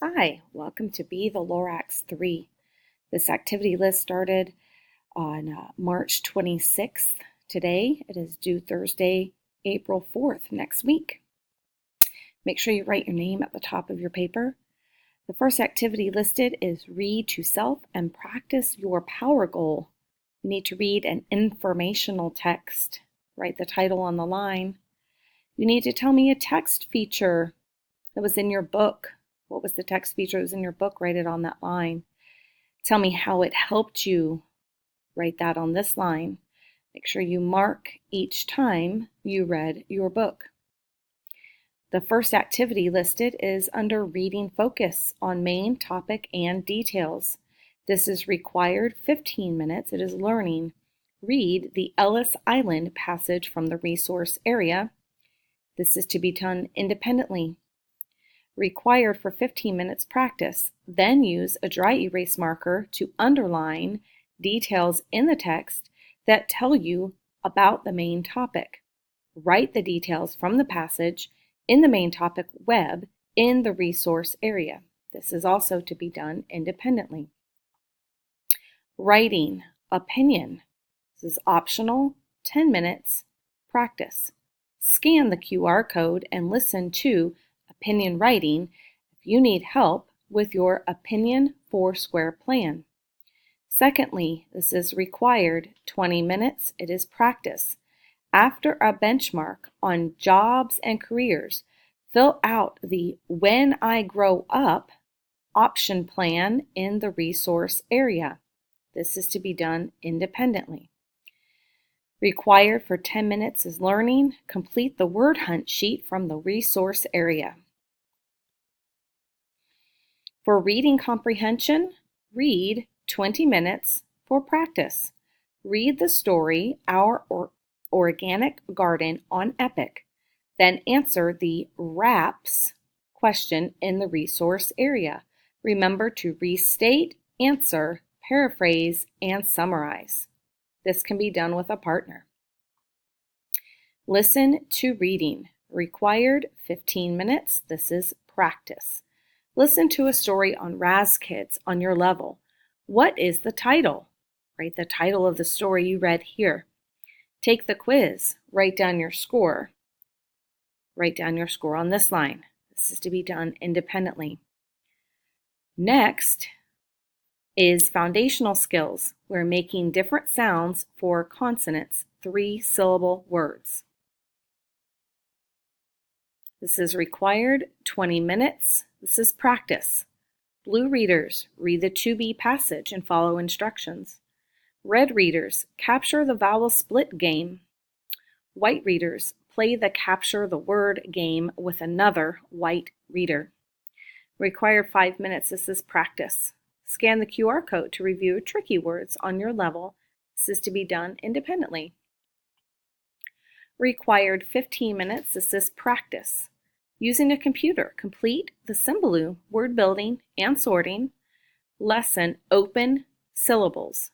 Hi, welcome to Be the Lorx 3. This activity list started on March 26th. Today it is due Thursday, April 4th, next week. Make sure you write your name at the top of your paper. The first activity listed is read to self and practice your power goal. You need to read an informational text. Write the title on the line. You need to tell me a text feature that was in your book. What was the text feature that was in your book? Write it on that line. Tell me how it helped you. Write that on this line. Make sure you mark each time you read your book. The first activity listed is under Reading Focus on main topic and details. This is required 15 minutes. It is learning. Read the Ellis Island passage from the resource area. This is to be done independently. Required for 15 minutes practice. Then use a dry erase marker to underline details in the text that tell you about the main topic. Write the details from the passage in the main topic web in the resource area. This is also to be done independently. Writing opinion. This is optional, 10 minutes practice. Scan the QR code and listen to opinion writing if you need help with your opinion 4-square plan. Secondly, this is required 20 minutes. It is practice. After a benchmark on jobs and careers, fill out the When I Grow Up option plan in the resource area. This is to be done independently. Required for 10 minutes is learning. Complete the word hunt sheet from the resource area. For reading comprehension, read 20 minutes for practice. Read the story, Our Organic Garden on Epic. Then answer the RAPS question in the resource area. Remember to restate, answer, paraphrase, and summarize. This can be done with a partner. Listen to reading. Required 15 minutes. This is practice. Listen to a story on Raz Kids on your level. What is the title? Write the title of the story you read here. Take the quiz. Write down your score. Write down your score on this line. This is to be done independently. Next is foundational skills. We're making different sounds for consonants, 3-syllable words. This is required 20 minutes. This is practice. Blue readers, read the to-be passage and follow instructions. Red readers, capture the vowel split game. White readers, play the capture the word game with another white reader. Required 5 minutes. This is practice. Scan the QR code to review tricky words on your level. This is to be done independently. Required 15 minutes. This is practice. Using a computer, complete the Symbaloo word building and sorting lesson Open Syllables.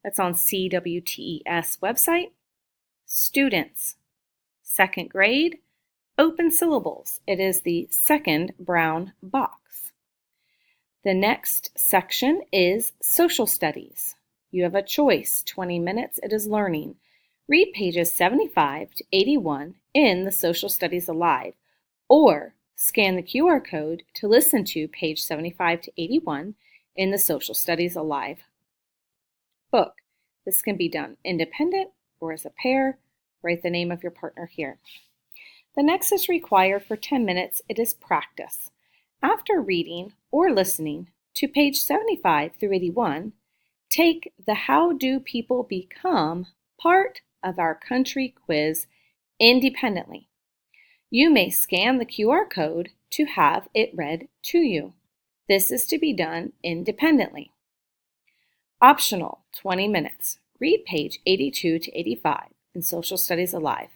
That's on CWTES website. Students, 2nd grade, Open Syllables. It is the second brown box. The next section is social studies. You have a choice, 20 minutes. It is learning. Read pages 75 to 81 in the Social Studies Alive, or scan the QR code to listen to page 75 to 81 in the Social Studies Alive book. This can be done independent or as a pair. Write the name of your partner here. The next is required for 10 minutes. It is practice. After reading or listening to page 75 through 81, take the How Do People Become part of our country quiz independently. You may scan the QR code to have it read to you. This is to be done independently. Optional, 20 minutes. Read page 82 to 85 in Social Studies Alive.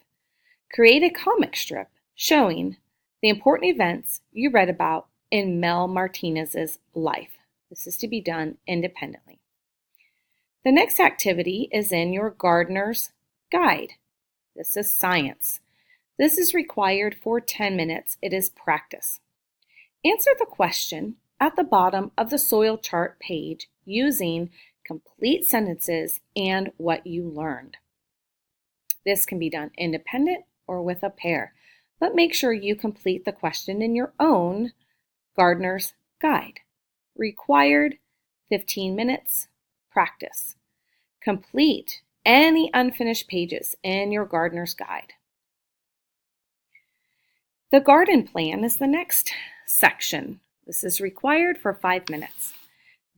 Create a comic strip showing the important events you read about in Mel Martinez's life. This is to be done independently. The next activity is in your Gardener's Guide. This is science. This is required for 10 minutes. It is practice. Answer the question at the bottom of the soil chart page using complete sentences and what you learned. This can be done independent or with a pair, but make sure you complete the question in your own gardener's guide. Required 15 minutes practice. Complete any unfinished pages in your gardener's guide. The garden plan is the next section. This is required for 5 minutes.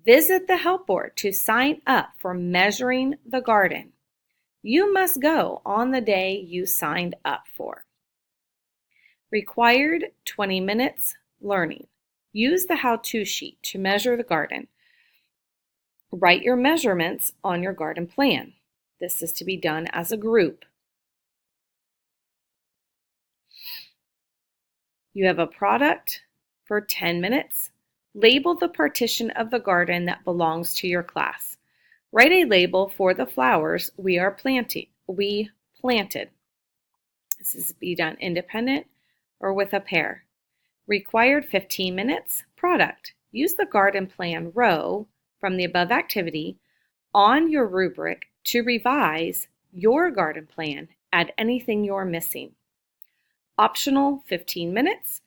Visit the help board to sign up for measuring the garden. You must go on the day you signed up for. Required 20 minutes learning. Use the how-to sheet to measure the garden. Write your measurements on your garden plan. This is to be done as a group. You have a product for 10 minutes. Label the partition of the garden that belongs to your class. Write a label for the flowers we planted. This is to be done independent or with a pair. Required 15 minutes. Product. Use the garden plan row from the above activity on your rubric to revise your garden plan. Add anything you're missing. Optional 15 minutes.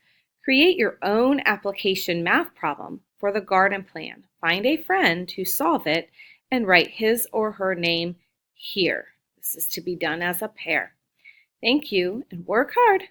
Create your own application math problem for the garden plan. Find a friend to solve it and write his or her name here. This is to be done as a pair. Thank you and work hard.